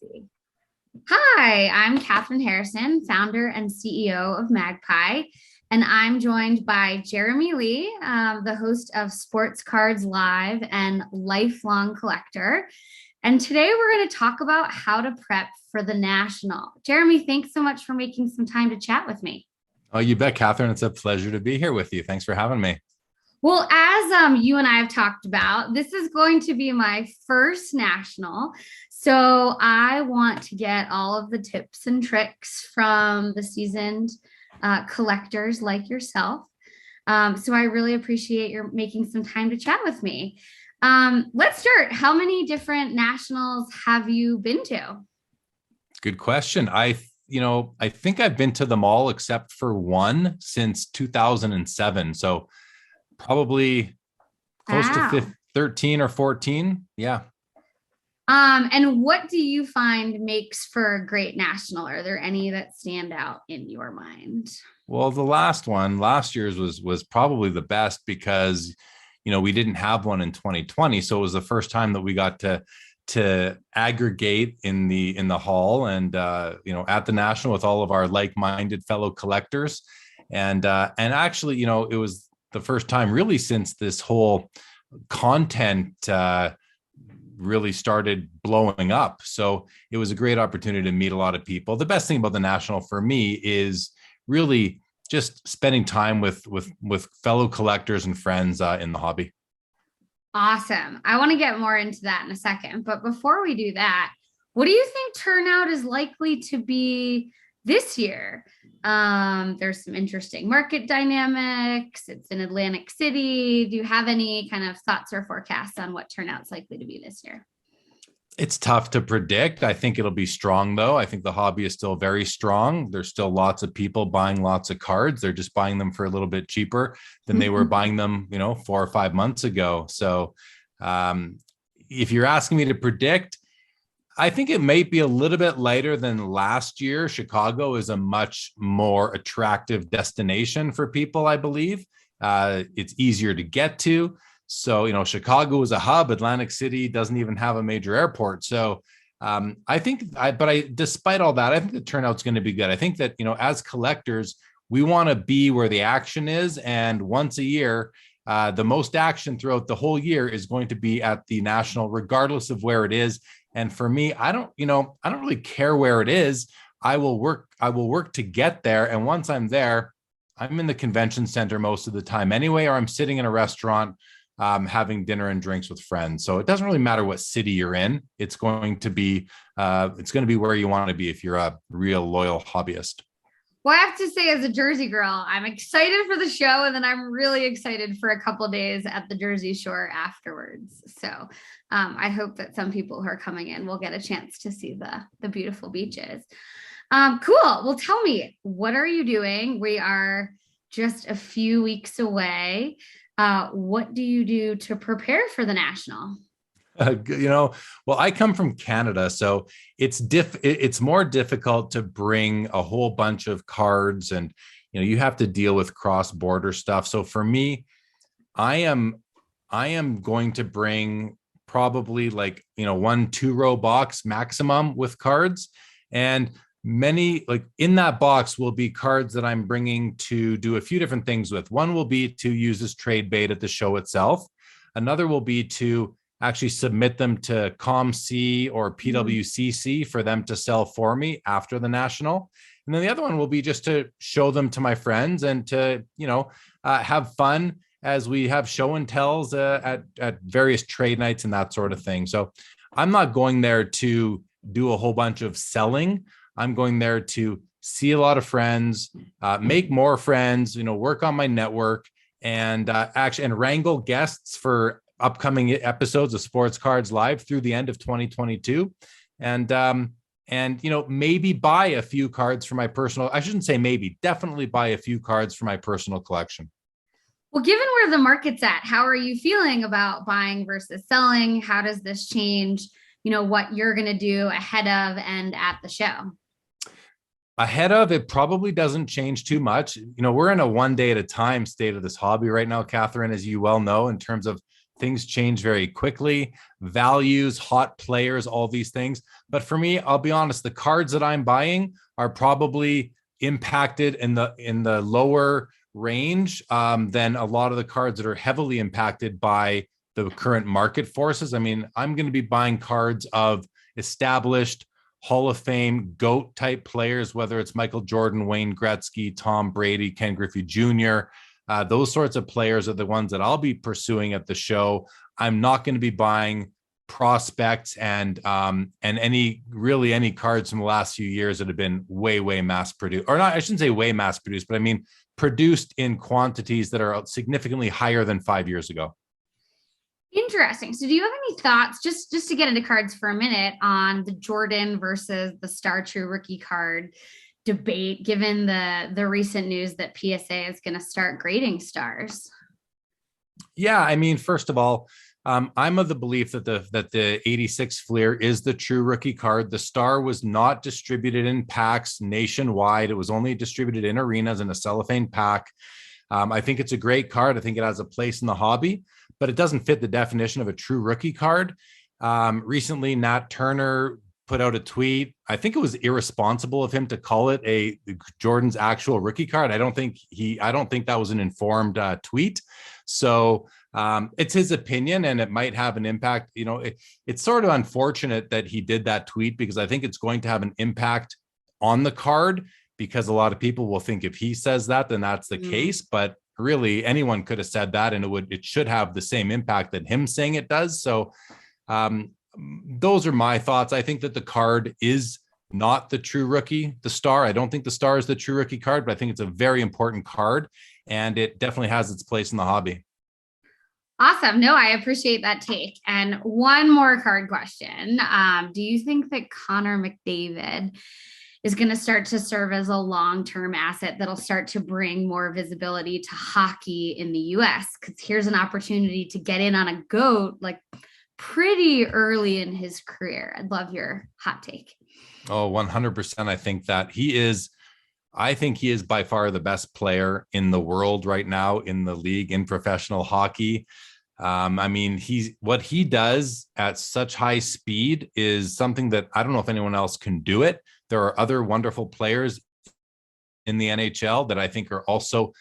see. Hi, I'm Katherine Harrison, founder and CEO of Magpie, and I'm joined by Jeremy Lee, the host of Sports Cards Live and lifelong collector. And today we're going to talk about how to prep for the National. Jeremy, thanks so much for making some time to chat with me. Oh, you bet, Catherine. It's a pleasure to be here with you. Thanks for having me. Well, as you and I have talked about, this is going to be my first national. So I want to get all of the tips and tricks from the seasoned collectors like yourself. So I really appreciate your making some time to chat with me. Let's start. How many different nationals have you been to? Good question. I think I've been to them all except for one since 2007. So probably close to Wow. 13 or 14. Yeah. And what do you find makes for a great national? Are there any that stand out in your mind? Well, the last year's was probably the best because we didn't have one in 2020, so it was the first time that we got to aggregate in the hall and at the national with all of our like-minded fellow collectors, and actually it was the first time really since this whole content really started blowing up. So it was a great opportunity to meet a lot of people. The best thing about the national for me is really just spending time with fellow collectors and friends in the hobby. Awesome. I want to get more into that in a second. But before we do that, what do you think turnout is likely to be this year? There's some interesting market dynamics. It's in Atlantic City. Do you have any kind of thoughts or forecasts on what turnout's likely to be this year? It's tough to predict. I think it'll be strong, though. I think the hobby is still very strong. There's still lots of people buying lots of cards. They're just buying them for a little bit cheaper than they were buying them, 4 or 5 months ago. So if you're asking me to predict, I think it may be a little bit lighter than last year. Chicago is a much more attractive destination for people, I believe. It's easier to get to. So, Chicago is a hub. Atlantic City doesn't even have a major airport. So despite all that, I think the turnout's going to be good. I think that, as collectors, we want to be where the action is. And once a year, the most action throughout the whole year is going to be at the national, regardless of where it is. And for me, I don't really care where it is. I will work to get there. And once I'm there, I'm in the convention center most of the time anyway, or I'm sitting in a restaurant having dinner and drinks with friends. So it doesn't really matter what city you're in. It's going to be where you want to be if you're a real loyal hobbyist. Well, I have to say, as a Jersey girl, I'm excited for the show, and then I'm really excited for a couple days at the Jersey Shore afterwards. So I hope that some people who are coming in will get a chance to see the beautiful beaches. Cool. Well, tell me, what are you doing? We are just a few weeks away. What do you do to prepare for the national? Well, I come from Canada, so it's more difficult to bring a whole bunch of cards, and you have to deal with cross-border stuff. So for me, I am going to bring probably like 1 2 row box maximum with cards, and many like in that box will be cards that I'm bringing to do a few different things with. One will be to use as trade bait at the show itself. Another will be to actually submit them to COMC or PWCC for them to sell for me after the national. And then the other one will be just to show them to my friends and to, have fun as we have show and tells at various trade nights and that sort of thing. So I'm not going there to do a whole bunch of selling. I'm going there to see a lot of friends, make more friends, work on my network, and actually wrangle guests for upcoming episodes of Sports Cards Live through the end of 2022. And maybe buy a few cards for my personal, I shouldn't say maybe, definitely buy a few cards for my personal collection. Well, given where the market's at, how are you feeling about buying versus selling? How does this change, what you're going to do ahead of and at the show? Ahead of it probably doesn't change too much. We're in a one day at a time state of this hobby right now, Catherine, as you well know, in terms of things change very quickly, values, hot players, all these things. But for me, I'll be honest, the cards that I'm buying are probably impacted in the lower range than a lot of the cards that are heavily impacted by the current market forces. I mean, I'm going to be buying cards of established Hall of Fame GOAT type players, whether it's Michael Jordan, Wayne Gretzky, Tom Brady, Ken Griffey Jr. Those sorts of players are the ones that I'll be pursuing at the show. I'm not going to be buying prospects and any cards from the last few years that have been way mass produced, or not. I shouldn't say way mass produced, but I mean produced in quantities that are significantly higher than 5 years ago. Interesting. So do you have any thoughts, just to get into cards for a minute, on the Jordan versus the Star True rookie card debate, given the recent news that PSA is going to start grading stars? Yeah, I mean, first of all, I'm of the belief that the 86 Fleer is the true rookie card. The star was not distributed in packs nationwide. It was only distributed in arenas in a cellophane pack. I think it's a great card. I think it has a place in the hobby, but it doesn't fit the definition of a true rookie card. Recently, Nat Turner put out a tweet. I think it was irresponsible of him to call it Jordan's actual rookie card. I don't think that was an informed tweet. So it's his opinion, and it might have an impact. You know, it's sort of unfortunate that he did that tweet, because I think it's going to have an impact on the card, because a lot of people will think if he says that, then that's the case. But really, anyone could have said that, and it should have the same impact that him saying it does. So those are my thoughts. I think that the card is not the true rookie, the star. I don't think the star is the true rookie card, but I think it's a very important card, and it definitely has its place in the hobby. Awesome. No, I appreciate that take. And one more card question. Do you think that Connor McDavid is going to start to serve as a long-term asset that'll start to bring more visibility to hockey in the US? Because here's an opportunity to get in on a GOAT like pretty early in his career. I'd love your hot take. Oh, 100%. I think he is by far the best player in the world right now, in the league, in professional hockey. I mean, what he does at such high speed is something that I don't know if anyone else can do it. There are other wonderful players in the NHL that I think are also,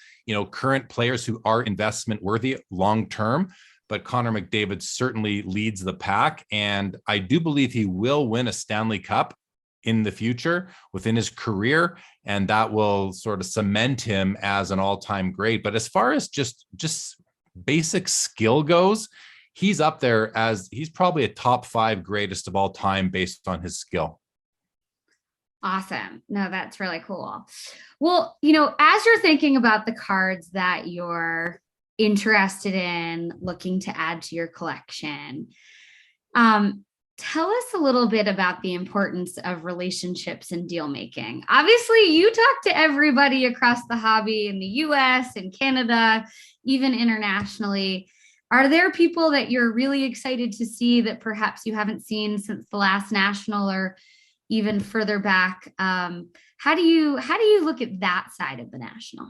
current players who are investment worthy long term. But Connor McDavid certainly leads the pack, and I do believe he will win a Stanley Cup in the future within his career, and that will sort of cement him as an all-time great. But as far as just basic skill goes, he's up there as he's probably a top 5 greatest of all time based on his skill. Awesome. No, that's really cool. Well, as you're thinking about the cards that you're interested in looking to add to your collection, tell us a little bit about the importance of relationships and deal making. Obviously, you talk to everybody across the hobby in the US and Canada, even internationally. Are there people that you're really excited to see that perhaps you haven't seen since the last national or even further back? How do you look at that side of the national?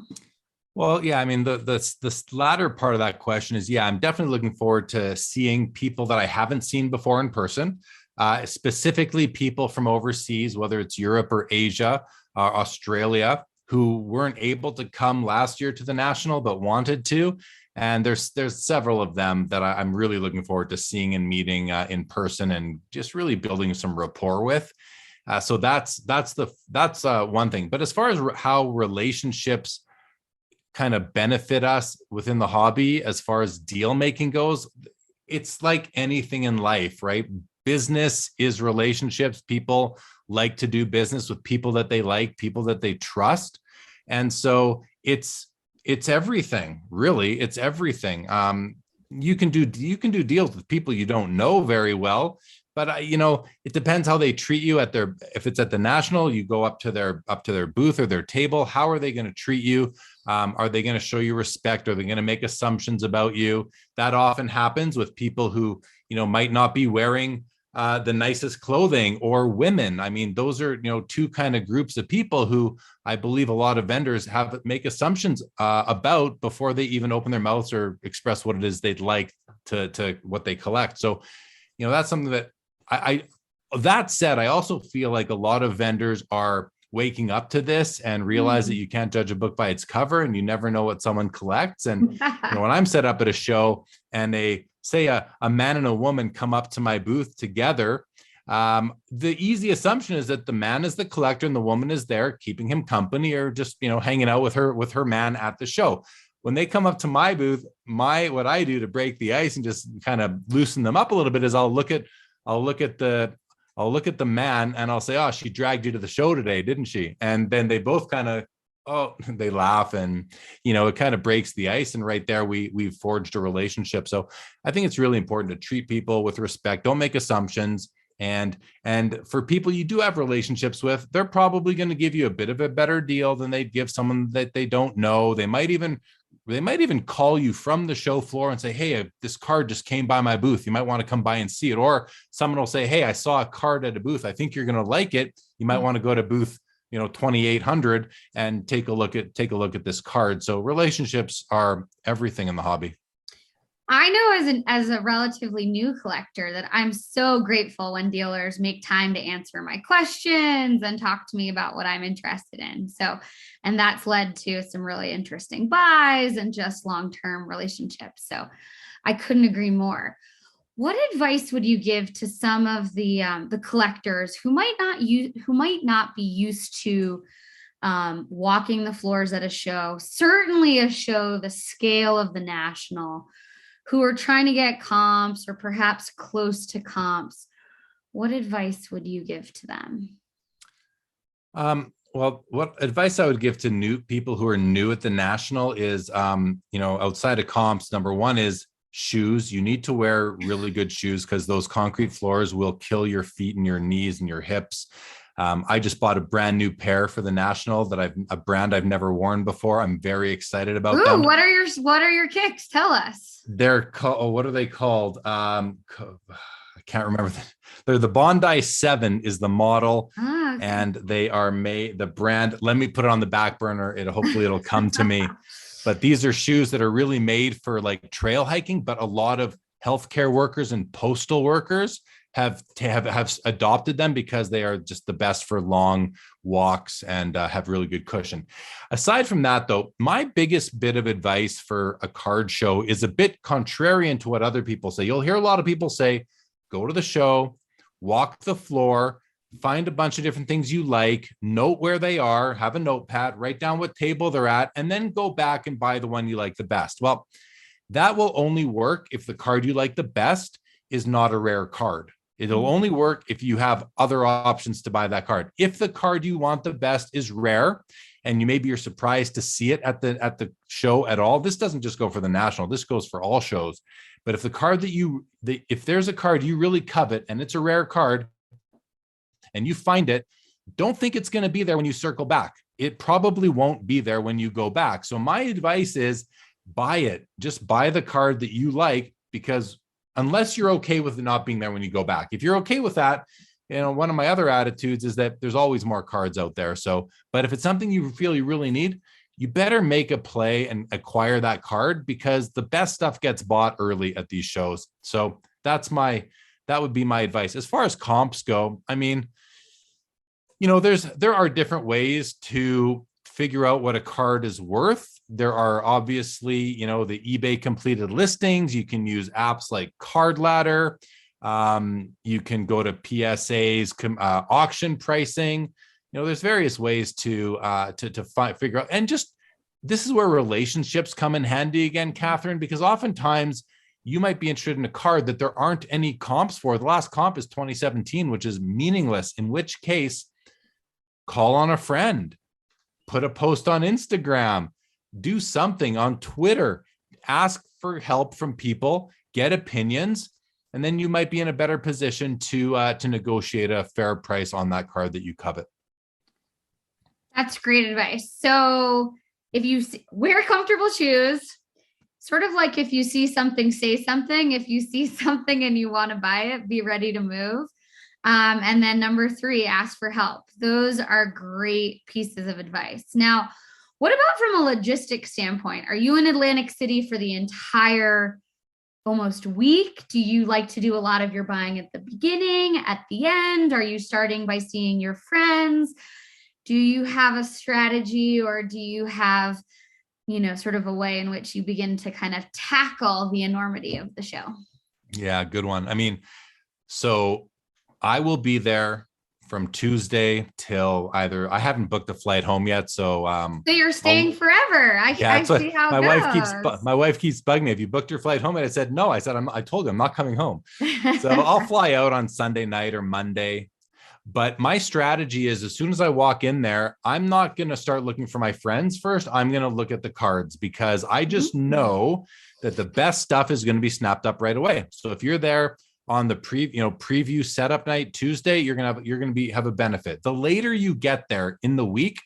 Well, yeah, I mean, the latter part of that question is, yeah, I'm definitely looking forward to seeing people that I haven't seen before in person, specifically people from overseas, whether it's Europe or Asia, Australia, who weren't able to come last year to the national but wanted to. And there's several of them that I'm really looking forward to seeing and meeting in person and just really building some rapport with. So that's one thing. But as far as how relationships kind of benefit us within the hobby, as far as deal making goes, it's like anything in life, right? Business is relationships. People like to do business with people that they like, people that they trust. And so it's everything, really. It's everything. You can do deals with people you don't know very well, but it depends how they treat you if it's at the national, you go up to their booth or their table. How are they going to treat you? Are they going to show you respect? Are they going to make assumptions about you? That often happens with people who, might not be wearing the nicest clothing, or women. I mean, those are, two kind of groups of people who I believe a lot of vendors make assumptions about before they even open their mouths or express what it is they'd like to what they collect. So, that's something that that said, I also feel like a lot of vendors are waking up to this and realize that you can't judge a book by its cover, and you never know what someone collects. And when I'm set up at a show and a man and a woman come up to my booth together, the easy assumption is that the man is the collector and the woman is there keeping him company, or just hanging out with her man at the show. When they come up to my booth, what I do to break the ice and just kind of loosen them up a little bit is I'll look at the man and I'll say, "Oh, she dragged you to the show today, didn't she?" And then they both kind of, they laugh, and it kind of breaks the ice. And right there, we've forged a relationship. So I think it's really important to treat people with respect. Don't make assumptions. And for people you do have relationships with, they're probably going to give you a bit of a better deal than they'd give someone that they don't know. They might even call you from the show floor and say, "Hey, this card just came by my booth. You might want to come by and see it." Or someone will say, "Hey, I saw a card at a booth. I think you're going to like it. You might want to go to booth 2800 and take a look at this card." So relationships are everything in the hobby. I know as a relatively new collector that I'm so grateful when dealers make time to answer my questions and talk to me about what I'm interested in. So, and that's led to some really interesting buys and just long-term relationships. So I couldn't agree more. What advice would you give to some of the collectors who might not be used to walking the floors at a show, certainly a show the scale of the National, who are trying to get comps or perhaps close to comps? What advice would you give to them? Well, what advice I would give to new people who are new at the National is, outside of comps, number one is shoes. You need to wear really good shoes, because those concrete floors will kill your feet and your knees and your hips. I just bought a brand new pair for the National a brand I've never worn before. I'm very excited about them. What are your kicks? Tell us. They're called, what are they called? I can't remember. They're the Bondi 7 is the model. Okay. And they are made, the brand, let me put it on the back burner. Hopefully it'll come to me. But these are shoes that are really made for like trail hiking, but a lot of healthcare workers and postal workers have adopted them because they are just the best for long walks and have really good cushion. Aside from that, though, my biggest bit of advice for a card show is a bit contrarian to what other people say. You'll hear a lot of people say, go to the show, walk the floor, find a bunch of different things you like, note where they are, have a notepad, write down what table they're at, and then go back and buy the one you like the best. Well, that will only work if the card you like the best is not a rare card. It'll only work if you have other options to buy that card. If the card you want the best is rare, and you're surprised to see it at the show at all, this doesn't just go for the National, this goes for all shows. But if the card if there's a card you really covet and it's a rare card and you find it, don't think it's going to be there when you circle back. It probably won't be there when you go back. So my advice is buy it. Just buy the card that you like, because unless you're okay with it not being there when you go back. If you're okay with that, one of my other attitudes is that there's always more cards out there. So, but if it's something you feel you really need, you better make a play and acquire that card, because the best stuff gets bought early at these shows. So that would be my advice. As far as comps go, I mean, there are different ways to figure out what a card is worth. There are obviously, the eBay completed listings. You can use apps like Card Ladder. You can go to PSA's auction pricing. There's various ways to figure out. And just, this is where relationships come in handy again, Catherine, because oftentimes you might be interested in a card that there aren't any comps for. The last comp is 2017, which is meaningless, in which case call on a friend, put a post on Instagram, do something on Twitter, ask for help from people, get opinions, and then you might be in a better position to negotiate a fair price on that card that you covet. That's great advice. So if you wear comfortable shoes, sort of like if you see something, say something. If you see something and you want to buy it, be ready to move. And then number 3, ask for help. Those are great pieces of advice. Now, what about from a logistics standpoint? Are you in Atlantic City for the entire almost week? Do you like to do a lot of your buying at the beginning, at the end? Are you starting by seeing your friends? Do you have a strategy, or do you have, sort of a way in which you begin to kind of tackle the enormity of the show? Yeah, good one. I mean, so I will be there from Tuesday till I haven't booked a flight home yet. So So you're staying I'll, forever. yeah, I that's what see how my wife keeps it my wife keeps bugging me. Have you booked your flight home? And I said no. I said I told you I'm not coming home. So goes. I'll fly out on Sunday night or Monday. But my strategy is as soon as I walk in there, I'm not going to start looking for my friends first. I'm going to look at the cards because I just know that the best stuff is going to be snapped up right away. So if you're there on the preview setup night Tuesday, you're going to be have a benefit. The later you get there in the week,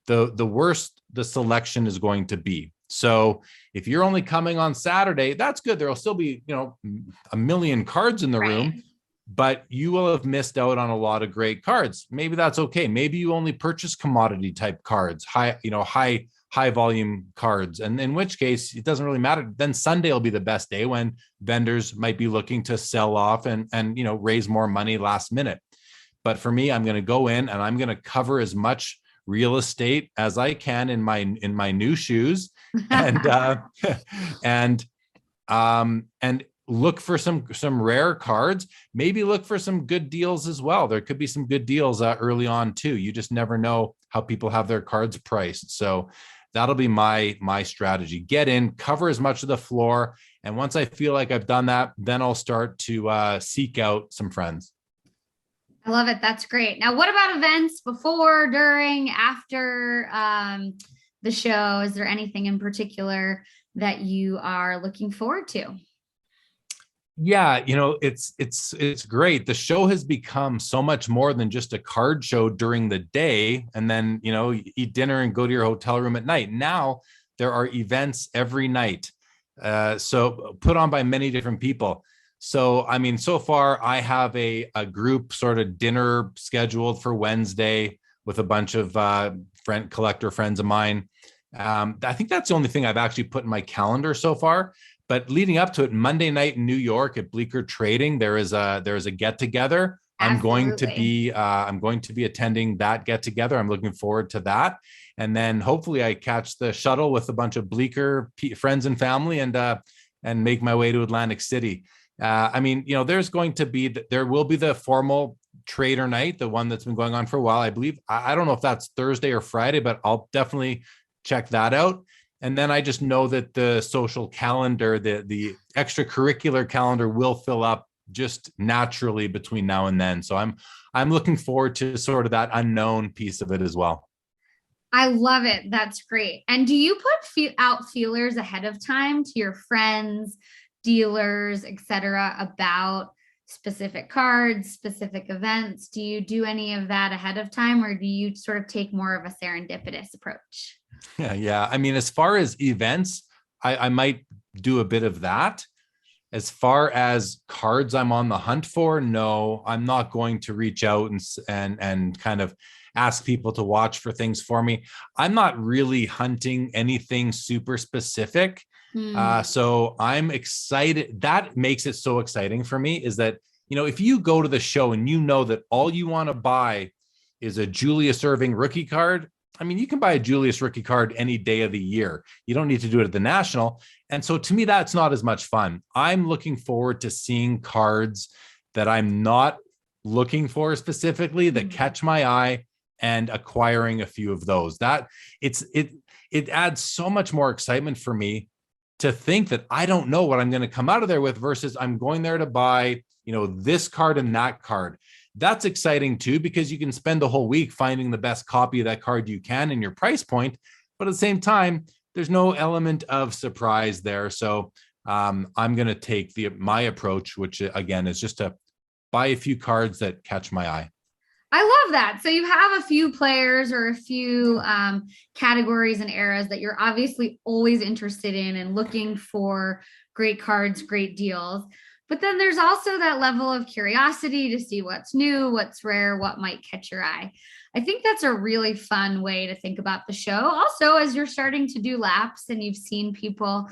the worse the selection is going to be. So if you're only coming on Saturday, that's good. There'll still be, a million cards in the room, Right. but you will have missed out on a lot of great cards. Maybe that's okay. Maybe you only purchase commodity type cards, high volume cards. And in which case it doesn't really matter. Then Sunday will be the best day when vendors might be looking to sell off and raise more money last minute. But for me, I'm going to go in and I'm going to cover as much real estate as I can in my new shoes and and and look for some rare cards, maybe look for some good deals as well. There could be some good deals early on too. You just never know how people have their cards priced. So that'll be my strategy. Get in, cover as much of the floor, and once I feel like I've done that, then I'll start to seek out some friends. I love it. That's great. Now, what about events before, during, after the show? Is there anything in particular that you are looking forward to? Yeah, it's great. The show has become so much more than just a card show during the day and then, you eat dinner and go to your hotel room at night. Now there are events every night. So put on by many different people. So, I mean, so far I have a group sort of dinner scheduled for Wednesday with a bunch of collector friends of mine. I think that's the only thing I've actually put in my calendar so far. But leading up to it, Monday night in New York at Bleecker Trading, there is a get together. Absolutely. I'm going to be attending that get together. I'm looking forward to that, and then hopefully I catch the shuttle with a bunch of Bleecker friends and family, and make my way to Atlantic City. I mean, there will be the formal trader night, the one that's been going on for a while. I believe I don't know if that's Thursday or Friday, but I'll definitely check that out. And then I just know that the social calendar, the extracurricular calendar will fill up just naturally between now and then. So I'm looking forward to sort of that unknown piece of it as well. I love it. That's great. And do you put out feelers ahead of time to your friends, dealers, etc., about specific cards, specific events? Do you do any of that ahead of time, or do you sort of take more of a serendipitous approach? Yeah. I mean, as far as events, I might do a bit of that. As far as cards I'm on the hunt for, no, I'm not going to reach out and kind of ask people to watch for things for me. I'm not really hunting anything super specific. Hmm. So I'm excited. That makes it so exciting for me is that, if you go to the show and you know that all you want to buy is a Julius Erving rookie card, I mean, you can buy a Julius rookie card any day of the year. You don't need to do it at the National. And so to me, that's not as much fun. I'm looking forward to seeing cards that I'm not looking for specifically that catch my eye and acquiring a few of those. It adds so much more excitement for me to think that I don't know what I'm going to come out of there with versus I'm going there to buy, this card and that card. That's exciting too, because you can spend the whole week finding the best copy of that card you can in your price point. But at the same time, there's no element of surprise there. So I'm going to take my approach, which again is just to buy a few cards that catch my eye. I love that. So you have a few players or a few categories and eras that you're obviously always interested in and looking for great cards, great deals. But then there's also that level of curiosity to see what's new, what's rare, what might catch your eye. I think that's a really fun way to think about the show. Also, as you're starting to do laps and you've seen people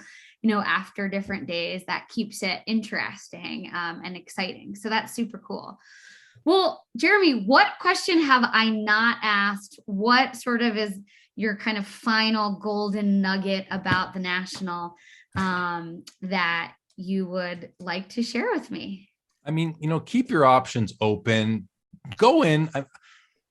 after different days, that keeps it interesting and exciting. So that's super cool. Well, Jeremy, what question have I not asked? What sort of is your kind of final golden nugget about the National that you would like to share with me? I mean, keep your options open. Go in.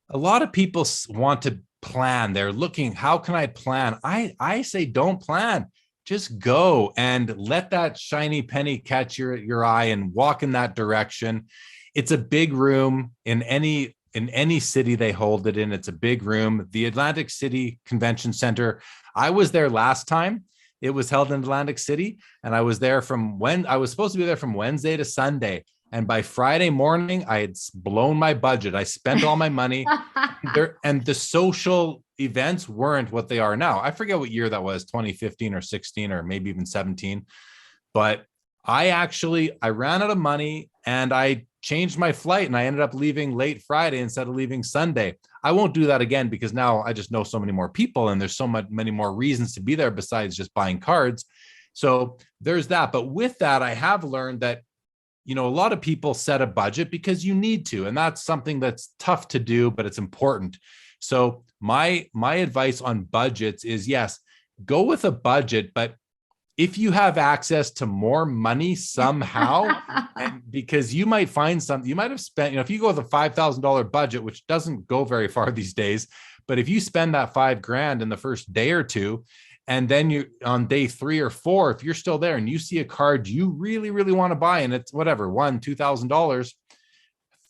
A lot of people want to plan. They're looking, how can I plan? I say don't plan. Just go and let that shiny penny catch your eye and walk in that direction. It's a big room in any city they hold it in. It's a big room. The Atlantic City Convention Center. I was there last time. It was held in Atlantic City, and I was there I was supposed to be there from Wednesday to Sunday. And by Friday morning, I had blown my budget. I spent all my money and the social events weren't what they are now. I forget what year that was, 2015 or 16, or maybe even 17. But I ran out of money and I changed my flight and I ended up leaving late Friday instead of leaving Sunday. I won't do that again because now I just know so many more people and there's many more reasons to be there besides just buying cards. So there's that. But with that, I have learned that a lot of people set a budget because you need to, and that's something that's tough to do, but it's important. So my advice on budgets is, yes, go with a budget, but if you have access to more money somehow, because you might find something, you might have spent, if you go with a $5,000 budget, which doesn't go very far these days, but if you spend that $5,000 in the first day or two, and then you on day 3 or 4, if you're still there and you see a card you really, really want to buy, and it's whatever, $1,000-$2,000,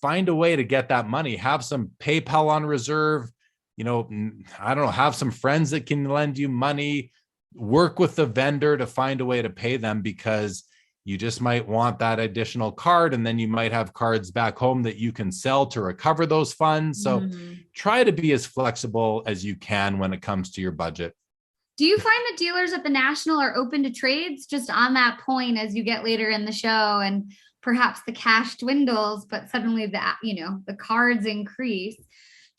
find a way to get that money. Have some PayPal on reserve, I don't know, have some friends that can lend you money, work with the vendor to find a way to pay them, because you just might want that additional card. And then you might have cards back home that you can sell to recover those funds. So try to be as flexible as you can when it comes to your budget. Do you find that dealers at the National are open to trades? Just on that point, as you get later in the show and perhaps the cash dwindles, but suddenly the cards increase.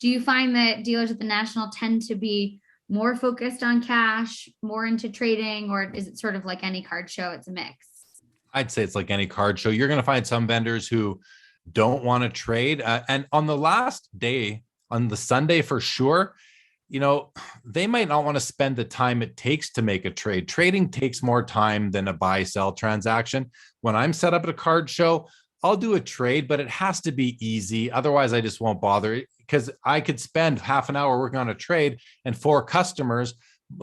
Do you find that dealers at the National tend to be more focused on cash, more into trading, or is it sort of like any card show? It's a mix. I'd say it's like any card show. You're going to find some vendors who don't want to trade. And on the last day, on the Sunday for sure, they might not want to spend the time it takes to make a trade. Trading takes more time than a buy-sell transaction. When I'm set up at a card show, I'll do a trade, but it has to be easy. Otherwise, I just won't bother, because I could spend half an hour working on a trade and 4 customers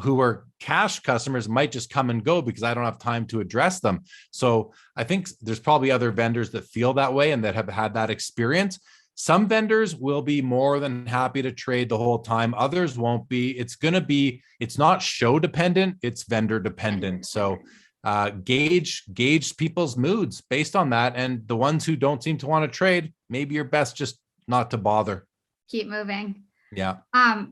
who are cash customers might just come and go because I don't have time to address them. So I think there's probably other vendors that feel that way and that have had that experience. Some vendors will be more than happy to trade the whole time. Others won't be. It's not show dependent, it's vendor dependent. So gauge people's moods based on that. And the ones who don't seem to want to trade, maybe you're best just not to bother. Keep moving. Yeah.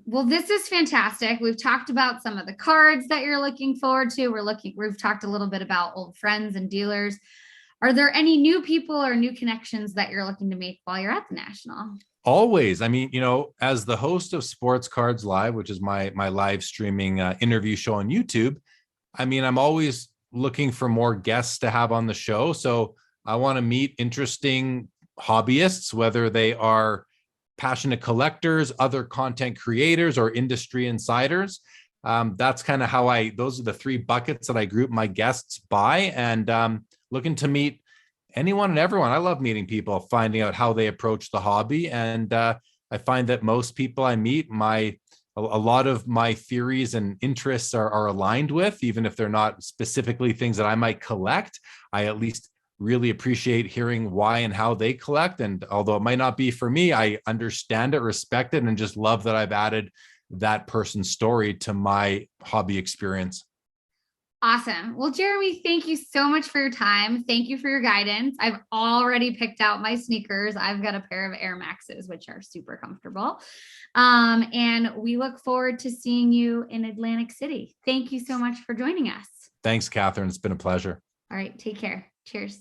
Well, this is fantastic. We've talked about some of the cards that you're looking forward to. We've talked a little bit about old friends and dealers. Are there any new people or new connections that you're looking to make while you're at the National? Always. I mean, as the host of Sports Cards Live, which is my live streaming interview show on YouTube, I mean, I'm always looking for more guests to have on the show. So I want to meet interesting hobbyists, whether they are passionate collectors, other content creators, or industry insiders. That's kind of how those are the 3 buckets that I group my guests by, and looking to meet anyone and everyone. I love meeting people, finding out how they approach the hobby. And I find that most people I meet, a lot of my theories and interests are aligned with, even if they're not specifically things that I might collect. I at least really appreciate hearing why and how they collect. And although it might not be for me, I understand it, respect it, and just love that I've added that person's story to my hobby experience. Awesome. Well, Jeremy, thank you so much for your time. Thank you for your guidance. I've already picked out my sneakers. I've got a pair of Air Maxes, which are super comfortable. And we look forward to seeing you in Atlantic City. Thank you so much for joining us. Thanks, Catherine. It's been a pleasure. All right. Take care. Cheers.